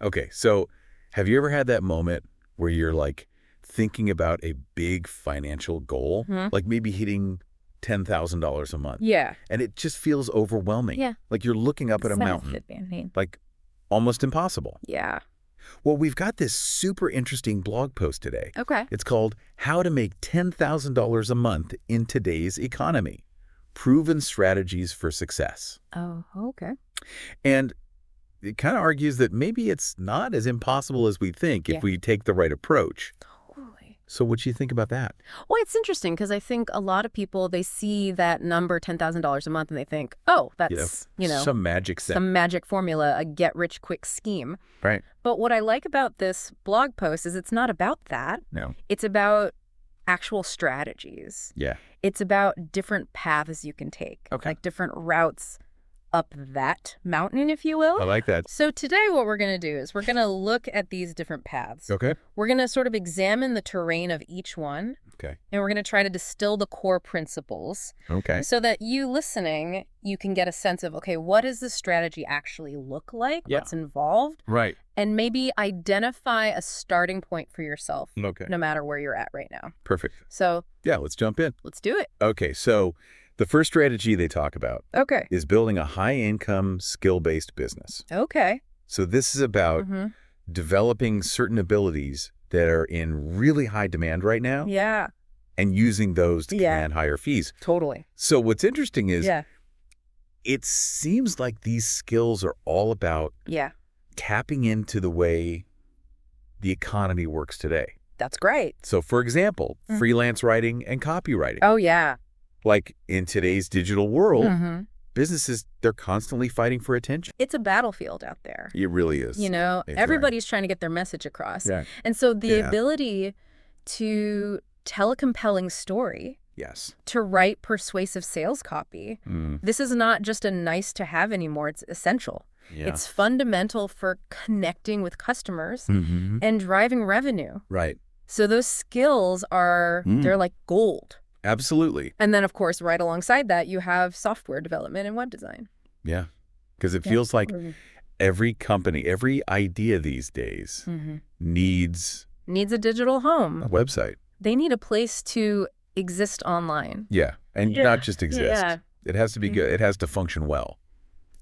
Okay, so have you ever had that moment where you're like thinking about a big financial goal, Hmm. like maybe hitting $10,000 a month, Yeah. and it just feels overwhelming? Yeah. Like you're looking up at a mountain, Self-advantage. like almost impossible. Yeah. Well, we've got this super interesting blog post today. Okay. It's called How to Make $10,000 a Month in Today's Economy: Proven Strategies for Success. Oh, okay. And it kind of argues that maybe it's not as impossible as we think Yeah. if we take the right approach. Totally. So what do you think about that? Well, it's interesting because I think a lot of people, they see that number, $10,000 a month, and they think, oh, that's, Some magic thing. some magic formula, a get-rich-quick scheme. Right. But what I like about this blog post is it's not about that. No. It's about actual strategies. Yeah. It's about different paths you can take. Okay. Like different routes up that mountain, if you will. I like that. So today what we're going to do is we're going to look at these different paths. Okay. We're going to sort of examine the terrain of each one, Okay. and we're going to try to distill the core principles Okay. so that you listening, you can get a sense of, okay, what does the strategy actually look like? Yeah. What's involved? Right. And maybe identify a starting point for yourself, Okay. no matter where you're at right now. Perfect. So Yeah, let's jump in. let's do it. Okay, so the first strategy they talk about Okay. is building a high-income, skill-based business. Okay. So this is about Mm-hmm. developing certain abilities that are in really high demand right now Yeah, and using those to Yeah. command higher fees. totally. So what's interesting is Yeah. it seems like these skills are all about Yeah. tapping into the way the economy works today. That's great. So, for example, Mhm. freelance writing and copywriting. Oh, yeah. Like in today's digital world, Mm-hmm. businesses, they're constantly fighting for attention. It's a battlefield out there. It really is. You know, It's right. everybody's trying to get their message across. Yeah. And so the Yeah. ability to tell a compelling story, Yes. to write persuasive sales copy, this is not just a nice to have anymore. It's essential. Yeah. It's fundamental for connecting with customers Mm-hmm. and driving revenue. Right. So those skills are, they're like gold. Absolutely. And then, of course, right alongside that, you have software development and web design. Yeah. Because it Yeah. feels like every company, every idea these days Mm-hmm. needs Needs a digital a home. website. They need a place to exist online. Yeah. And Yeah. not just exist. Yeah. It has to be good. It has to function well.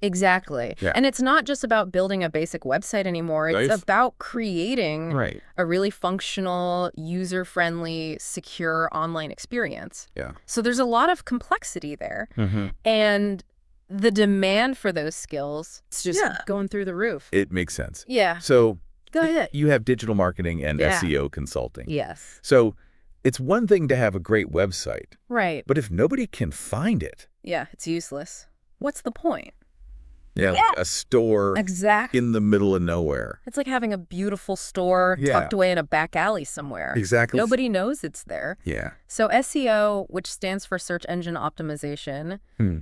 Exactly. Yeah. And it's not just about building a basic website anymore. It's Right. about creating Right. a really functional, user-friendly, secure online experience. Yeah. So there's a lot of complexity there. Mm-hmm. And the demand for those skills is just going through the roof. It makes sense. Yeah. So Go ahead. you have digital marketing and Yeah. SEO consulting. Yes. So it's one thing to have a great website, Right. but if nobody can find it, Yeah, it's useless. What's the point? like a store Exactly. in the middle of nowhere. It's like having a beautiful store Yeah. tucked away in a back alley somewhere. Exactly. Nobody knows it's there. Yeah. So SEO, which stands for search engine optimization,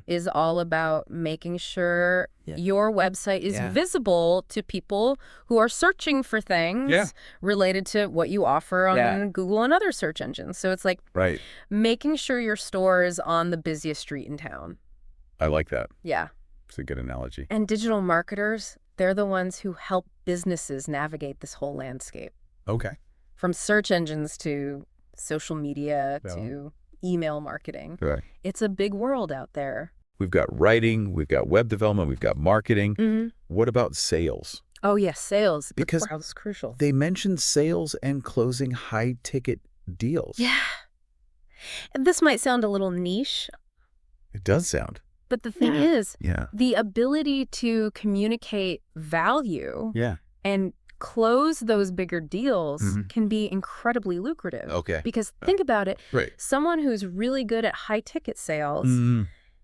is all about making sure your website is visible to people who are searching for things related to what you offer on Google and other search engines. So it's like Right. making sure your store is on the busiest street in town. I like that. Yeah. It's a good analogy. And digital marketers, they're the ones who help businesses navigate this whole landscape. Okay. From search engines to social media Yeah. to email marketing. Right. It's a big world out there. We've got writing, we've got web development, we've got marketing. Mm-hmm. What about sales? Oh, yes, sales. Because wow, that's crucial. they mentioned sales and closing high-ticket deals. Yeah. And this might sound a little niche, It does sound. but the thing is, Yeah. the ability to communicate value Yeah. and close those bigger deals Mhm. can be incredibly lucrative. Okay. Because think about it, Right. someone who's really good at high-ticket sales,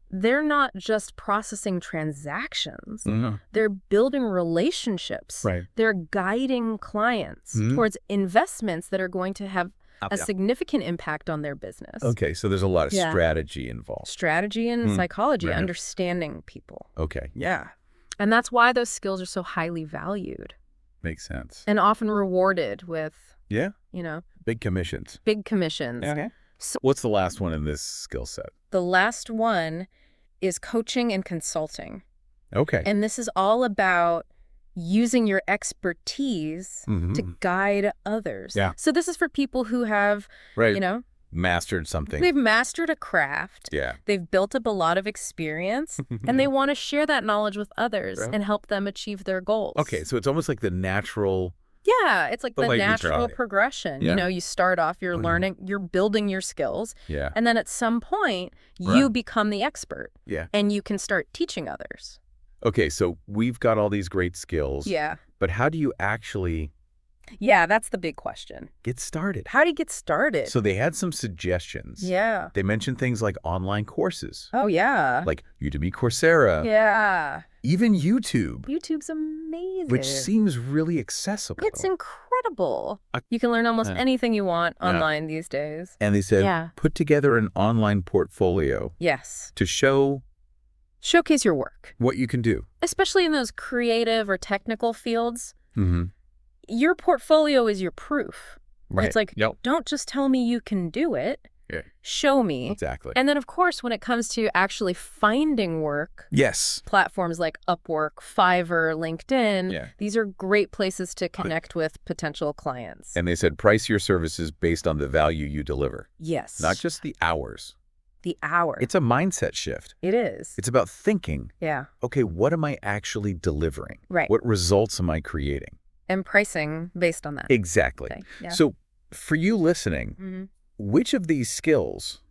they're not just processing transactions. They're building relationships. Right. They're guiding clients towards investments that are going to have a significant impact on their business. Okay, so there's a lot of Yeah. strategy involved. Strategy and psychology, Right. understanding people. Okay. Yeah. And that's why those skills are so highly valued Makes sense. and often rewarded with, Yeah. you know, Big commissions. big commissions. Okay. So What's the last one in this skill set? the last one is coaching and consulting. Okay. And this is all about using your expertise to guide others. Yeah. So this is for people who have, mastered something. They've mastered a craft. Yeah. They've built up a lot of experience, and they want to share that knowledge with others and help them achieve their goals. Okay, so it's almost like the natural... Yeah, it's like the natural progression. Yeah. You start off, you're learning, you're building your skills. Yeah. And then at some point, you become the expert. Yeah. And you can start teaching others. Okay, so we've got all these great skills. Yeah. But how do you actually... Yeah, that's the big question. Get started. How do you get started? So they had some suggestions. Yeah. They mentioned things like online courses. Oh, yeah. Like Udemy, Coursera. Yeah. Even YouTube. YouTube's amazing. Which seems really accessible. It's incredible. You can learn almost anything you want online these days. And they said, put together an online portfolio. Yes. To showcase your work. What you can do. Especially in those creative or technical fields. Mm-hmm. Your portfolio is your proof. Right. It's like, don't just tell me you can do it. Yeah. Show me. Exactly. And then, of course, when it comes to actually finding work, platforms like Upwork, Fiverr, LinkedIn, these are great places to connect with potential clients. And they said, price your services based on the value you deliver. Yes. Not just the hours. The hour. It's a mindset shift. It is. It's about thinking, yeah, okay, what am I actually delivering? Right. What results am I creating? And pricing based on that. Exactly. Okay. Yeah. So for you listening, which of these skills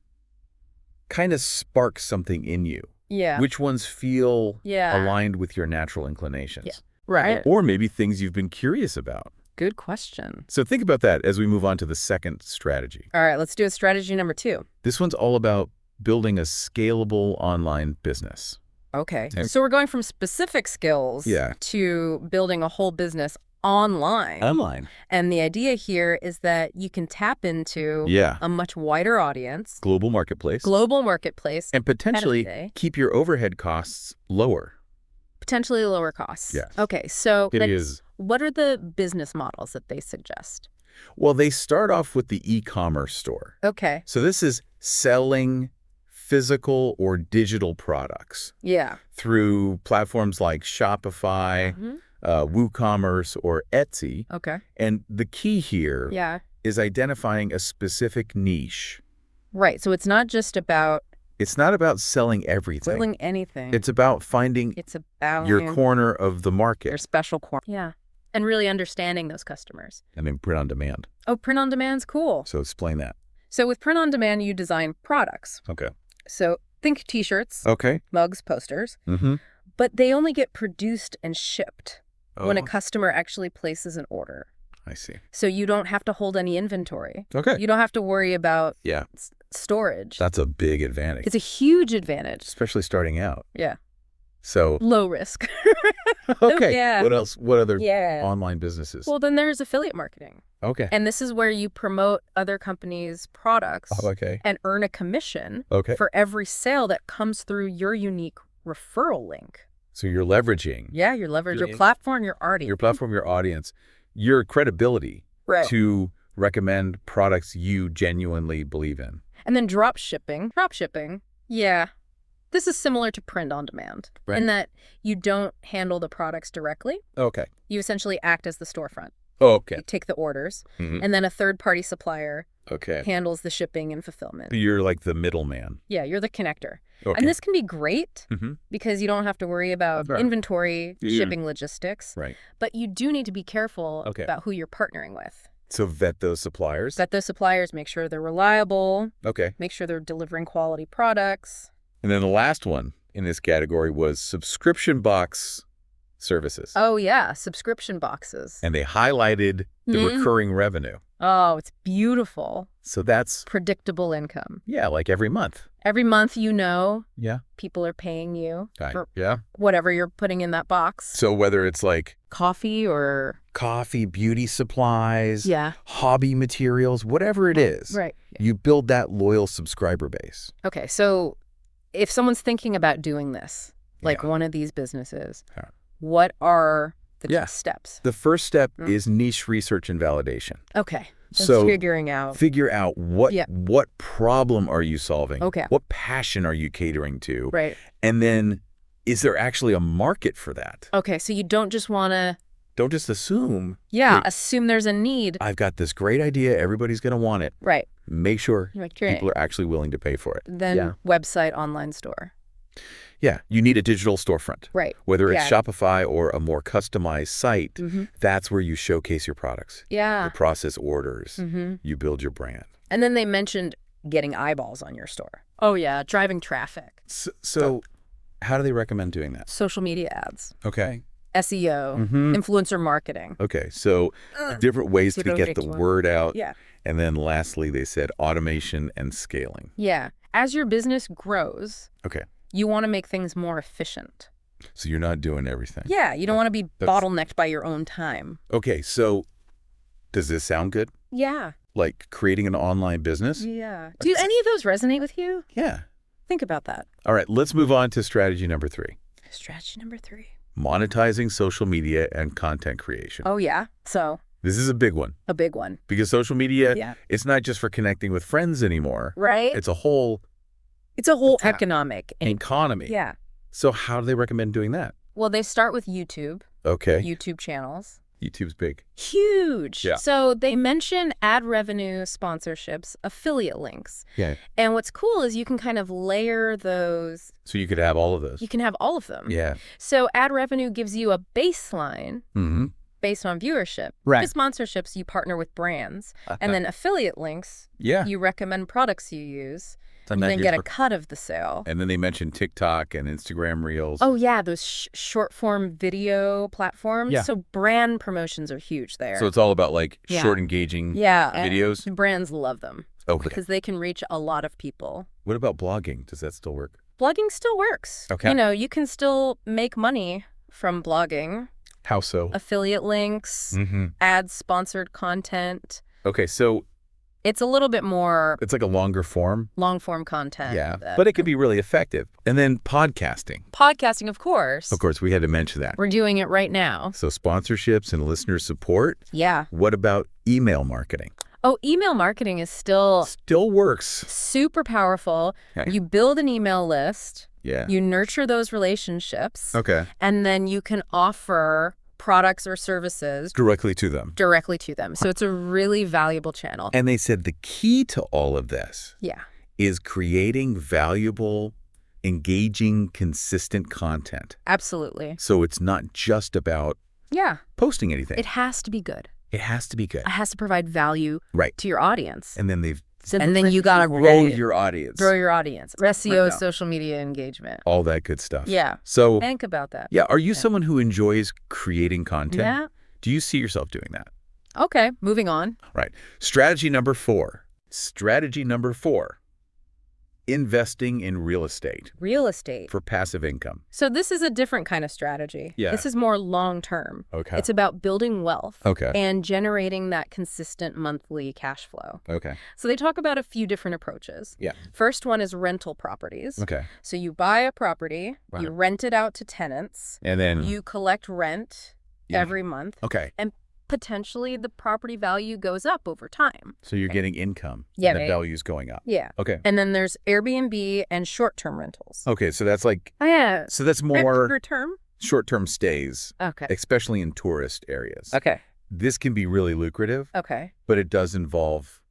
kind of spark something in you? Yeah. Which ones feel aligned with your natural inclinations? Yeah. Right. Or maybe things you've been curious about. Good question. So think about that as we move on to the second strategy. All right, let's do a strategy number 2. This one's all about building a scalable online business. Okay. So we're going from specific skills to building a whole business online. And the idea here is that you can tap into a much wider audience. Global marketplace. And potentially keep your overhead costs lower. Potentially lower costs. Yeah. Okay, so what are the business models that they suggest? Well, they start off with the e-commerce store. Okay. So this is selling physical or digital products. Yeah. Through platforms like Shopify, WooCommerce, or Etsy. Okay. And the key here is identifying a specific niche. Right. So it's not just about... It's not about selling everything. Selling anything. It's about finding your corner of the market. Your special corner. Yeah. And really understanding those customers. And then print on demand. Oh, print on demand's cool. So explain that. So with print on demand, you design products. Okay. So think t-shirts. Okay. Mugs, posters. But they only get produced and shipped when a customer actually places an order. I see. So you don't have to hold any inventory. Okay. You don't have to worry about storage. That's a big advantage. It's a huge advantage. Especially starting out. Yeah. So low risk. Okay. Yeah. What else? What other online businesses? Well, then there's affiliate marketing. Okay. And this is where you promote other companies' products okay. and earn a commission okay. for every sale that comes through your unique referral link. So you're leveraging. Yeah, you're leveraging your platform, your audience. Your platform, your audience, your credibility to recommend products you genuinely believe in. And then drop shipping. Drop shipping. Yeah. This is similar to print on demand in that you don't handle the products directly. Okay. You essentially act as the storefront. Oh, okay. You take the orders, and then a third-party supplier handles the shipping and fulfillment. You're like the middleman. Yeah, you're the connector. Okay. And this can be great because you don't have to worry about inventory, shipping, logistics. Right. But you do need to be careful about who you're partnering with. So vet those suppliers. Vet those suppliers, make sure they're reliable. Okay. Make sure they're delivering quality products. And then the last one in this category was subscription box services. Oh, yeah. Subscription boxes. And they highlighted the recurring revenue. Oh, it's beautiful. So that's predictable income. Yeah, like every month. Every month, people are paying you for whatever you're putting in that box. So whether it's like coffee, beauty supplies, hobby materials, whatever it is, you build that loyal subscriber base. Okay, so if someone's thinking about doing this, like one of these businesses, what are the steps? The first step is niche research and validation. Okay. So figure out what problem are you solving? Okay. What passion are you catering to? Right. And then is there actually a market for that? Okay, so you don't just want to... Don't just assume. Yeah, assume there's a need. I've got this great idea. Everybody's going to want it. Right. Make sure people are actually willing to pay for it. Then website, online store. Yeah, you need a digital storefront. Right. Whether it's Shopify or a more customized site, that's where you showcase your products. Yeah. You process orders. You build your brand. And then they mentioned getting eyeballs on your store. Oh, yeah, driving traffic. So how do they recommend doing that? Social media ads. Okay. SEO, influencer marketing. Okay, so different ways to get the word out. Yeah. And then lastly, they said automation and scaling. Yeah. As your business grows, you want to make things more efficient. So you're not doing everything. Yeah, you don't want to be bottlenecked by your own time. Okay, so does this sound good? Yeah. Like creating an online business? Yeah. Do any of those resonate with you? Yeah. Think about that. All right, let's move on to strategy number 3. Strategy number 3. Monetizing social media and content creation. Oh, yeah. So this is a big one. A big one. Because social media, it's not just for connecting with friends anymore. Right. It's a whole economic economy. Yeah. So how do they recommend doing that? Well, they start with YouTube. Okay. YouTube channels. YouTube's big. Huge. Yeah. So they mention ad revenue, sponsorships, affiliate links. Yeah. And what's cool is you can kind of layer those. So you could have all of those. You can have all of them. Yeah. So ad revenue gives you a baseline based on viewership. Right. With sponsorships, you partner with brands. And then affiliate links, you recommend products you use. And then get a cut of the sale. And then they mentioned TikTok and Instagram Reels. Oh, yeah, those short-form video platforms. Yeah. So brand promotions are huge there. So it's all about, like, short, engaging videos? Brands love them. Okay. Because they can reach a lot of people. What about blogging? Does that still work? Blogging still works. Okay. You know, you can still make money from blogging. How so? Affiliate links, ad-sponsored content. Okay, so... It's a little bit more... It's like a longer form? Long-form content. Yeah, but it could be really effective. And then podcasting. Podcasting, of course. Of course, we had to mention that. We're doing it right now. So sponsorships and listener support? Yeah. What about email marketing? Oh, email marketing is still works. Super powerful. Okay. You build an email list. Yeah. You nurture those relationships. Okay. And then you can offer products or services directly to them. So it's a really valuable channel. And they said the key to all of this is creating valuable, engaging, consistent content. Absolutely. So it's not just about posting anything. It has to be good. It has to be good. It has to provide value to your audience. And then you got to grow your audience. SEO, social media engagement. All that good stuff. Yeah. So think about that. Yeah. Are you someone who enjoys creating content? Yeah. Do you see yourself doing that? Okay. Moving on. Right. Strategy number 4. Investing in real estate. Real estate. For passive income. So this is a different kind of strategy. Yeah. This is more long-term. Okay. It's about building wealth. Okay. And generating that consistent monthly cash flow. Okay. So they talk about a few different approaches. Yeah. First one is rental properties. Okay. So you buy a property, you rent it out to tenants. And then you collect rent every month. Okay. And potentially the property value goes up over time. So you're getting income. Yeah. The value's going up. Yeah. Okay. And then there's Airbnb and short-term rentals. Okay. So that's like... yeah. So that's more... Short-term? Short-term stays. Okay. Especially in tourist areas. Okay. This can be really lucrative. Okay. But it does involve...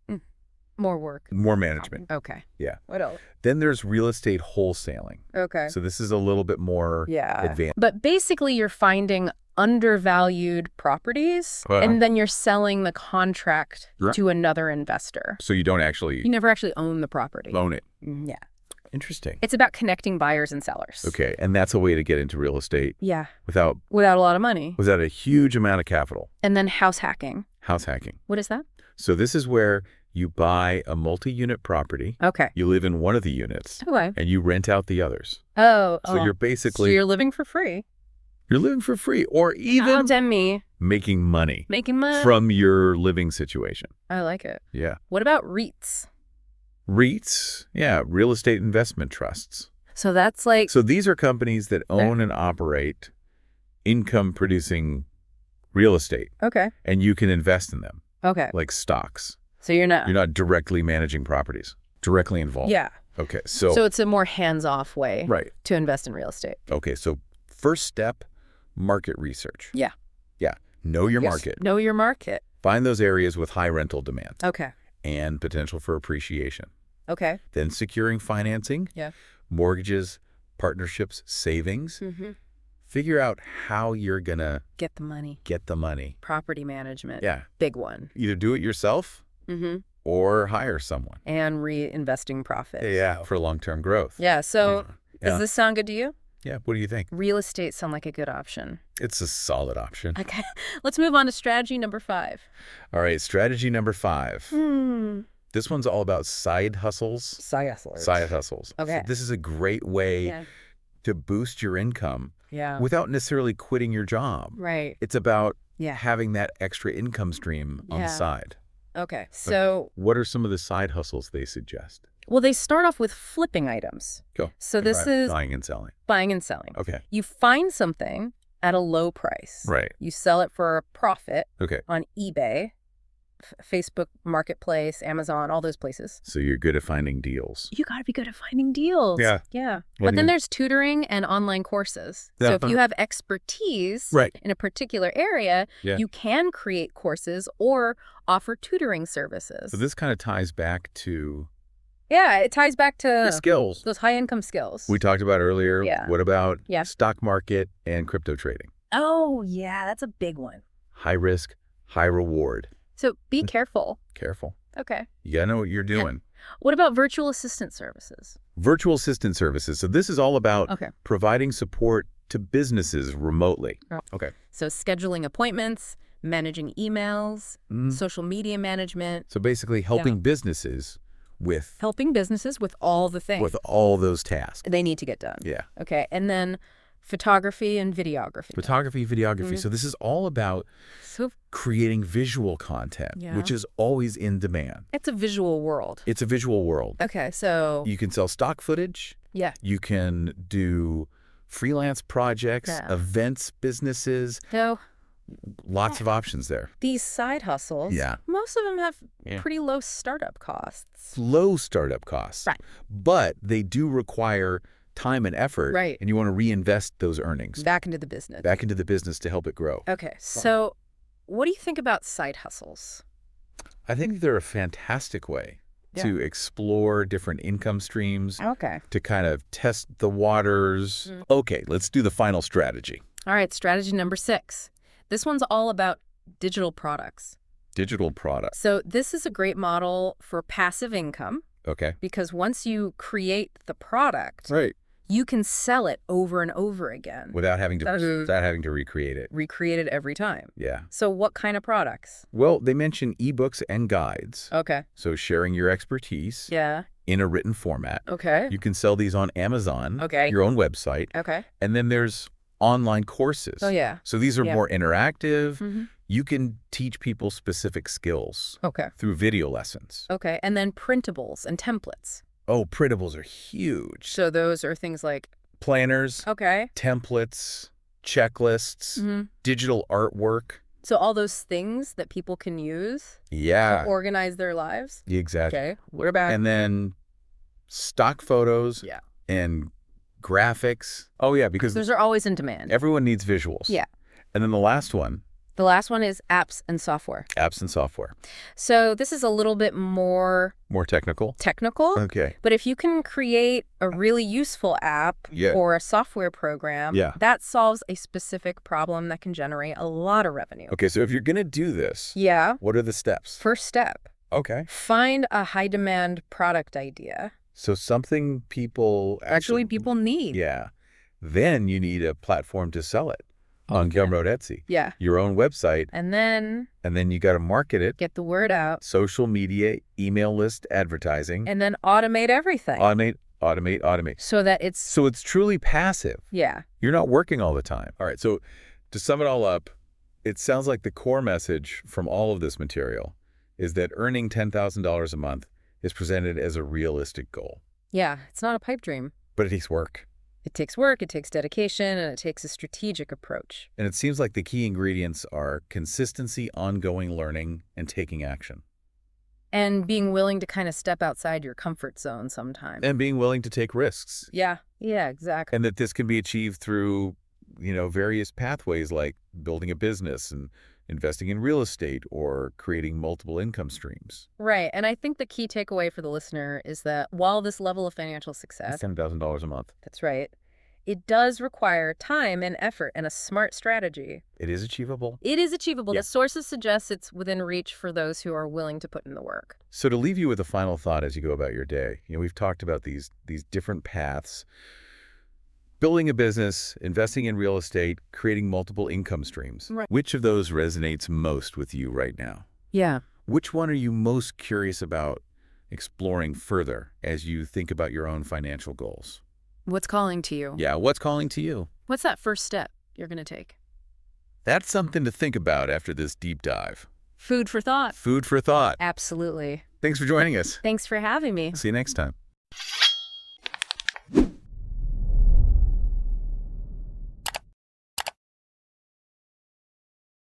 more work. More management. Okay. Yeah. What else? Then there's real estate wholesaling. Okay. So this is a little bit more advanced. But basically you're finding undervalued properties and then you're selling the contract to another investor. So you don't actually... You never actually own the property. Own it. Yeah. Interesting. It's about connecting buyers and sellers. Okay. And that's a way to get into real estate. Yeah. Without a lot of money. Without a huge amount of capital. And then house hacking. House hacking. What is that? So this is where you buy a multi-unit property. Okay. You live in one of the units. Okay. And you rent out the others. Oh. So you're basically... So you're living for free. You're living for free, or even me. making money. Making money. From your living situation. I like it. Yeah. What about REITs? REITs, yeah, real estate investment trusts. So that's like... So these are companies that own and operate income-producing real estate. Okay. And you can invest in them. Okay. Like stocks. So you're not... You're not directly managing properties. Directly involved. Yeah. Okay, so it's a more hands-off way to invest in real estate. Okay, so first step, market research. Yeah. Yeah, know your market. Know your market. Find those areas with high rental demand. Okay. And potential for appreciation. Okay. Then securing financing. Yeah. Mortgages, partnerships, savings. Mm-hmm. Figure out how you're going to get the money. Property management. Yeah. Big one. Either do it yourself or hire someone. And reinvesting profits. Yeah, for long-term growth. Yeah, so does this sound good to you? Yeah, what do you think? Real estate sound like a good option. It's a solid option. Okay, let's move on to strategy number 5. All right, strategy number 5. This one's all about side hustles. Side hustlers. Side hustles. Okay. So this is a great way to boost your income without necessarily quitting your job. Right. It's about having that extra income stream on the side. Okay, so what are some of the side hustles they suggest? Well, they start off with flipping items. Go. So this is buying and selling. Buying and selling. Okay. You find something at a low price. Right. You sell it for a profit Okay. on eBay, Facebook Marketplace, Amazon, all those places. So you're good at finding deals. You got to be good at finding deals. Yeah. Yeah. But then there's tutoring and online courses. Yeah. So if you have expertise in a particular area, you can create courses or offer tutoring services. So this kind of ties back to... Yeah, it ties back to the skills. Those high-income skills. We talked about earlier. Yeah. What about stock market and crypto trading? Oh, yeah, that's a big one. High risk, high reward. So be careful. Careful. Okay. You got to know what you're doing. What about virtual assistant services? Virtual assistant services. So this is all about providing support to businesses remotely. Okay. So scheduling appointments, managing emails, social media management. So basically helping businesses with... Helping businesses with all the things. With all those tasks. They need to get done. Yeah. Okay. And then photography and videography. Photography, videography. So this is all about creating visual content, which is always in demand. It's a visual world. It's a visual world. Okay, so... You can sell stock footage. Yeah. You can do freelance projects, events, businesses. So... Lots of options there. These side hustles, most of them have pretty low startup costs. Low startup costs. Right. But they do require time and effort. Right. And you want to reinvest those earnings. Back into the business. Back into the business to help it grow. Okay. So what do you think about side hustles? I think they're a fantastic way to explore different income streams. Okay. To kind of test the waters. Okay, let's do the final strategy. All right, strategy number 6. This one's all about digital products. Digital products. So this is a great model for passive income. Okay. Because once you create the product, you can sell it over and over again. Without having to recreate it. Recreate it every time. Yeah. So what kind of products? Well, they mention ebooks and guides. Okay. So sharing your expertise. Yeah. In a written format. Okay. You can sell these on Amazon. Okay. Your own website. Okay. And then there's online courses. Oh, yeah. So these are more interactive. You can teach people specific skills through video lessons. Okay. And then printables and templates. Oh, printables are huge. So those are things like... Planners. Okay. Templates, checklists, digital artwork. So all those things that people can use to organize their lives? Exactly. Okay. What about... And then stock photos and graphics. Oh, yeah, because... Those are always in demand. Everyone needs visuals. Yeah. And then the last one. The last one is apps and software. Apps and software. So this is a little bit more... More technical? Technical. Okay. But if you can create a really useful app or a software program, that solves a specific problem that can generate a lot of revenue. Okay, so if you're going to do this, what are the steps? First step. Okay. Find a high-demand product idea. So something people... Actually people need. Yeah. Then you need a platform to sell it. On Gumroad Etsy. Yeah. Your own website. And then you got to market it. Get the word out. Social media, email list, advertising. And then automate everything. Automate. So that it's... So it's truly passive. Yeah. You're not working all the time. All right. So to sum it all up, it sounds like the core message from all of this material is that earning $10,000 a month is presented as a realistic goal. Yeah. It's not a pipe dream. But it takes work. It takes work, it takes dedication, and it takes a strategic approach. And it seems like the key ingredients are consistency, ongoing learning, and taking action. And being willing to kind of step outside your comfort zone sometimes. And being willing to take risks. Yeah, exactly. And that this can be achieved through, various pathways like building a business and investing in real estate or creating multiple income streams. Right. And I think the key takeaway for the listener is that while this level of financial success, $10,000 a month. that's right, it does require time and effort and a smart strategy. It is achievable. It is achievable. Yeah. The sources suggest it's within reach for those who are willing to put in the work. So to leave you with a final thought as you go about your day, we've talked about these different paths. Building a business, investing in real estate, creating multiple income streams. Right. Which of those resonates most with you right now? Yeah. Which one are you most curious about exploring further as you think about your own financial goals? What's calling to you? Yeah, what's calling to you? What's that first step you're going to take? That's something to think about after this deep dive. Food for thought. Food for thought. Absolutely. Thanks for joining us. Thanks for having me. See you next time.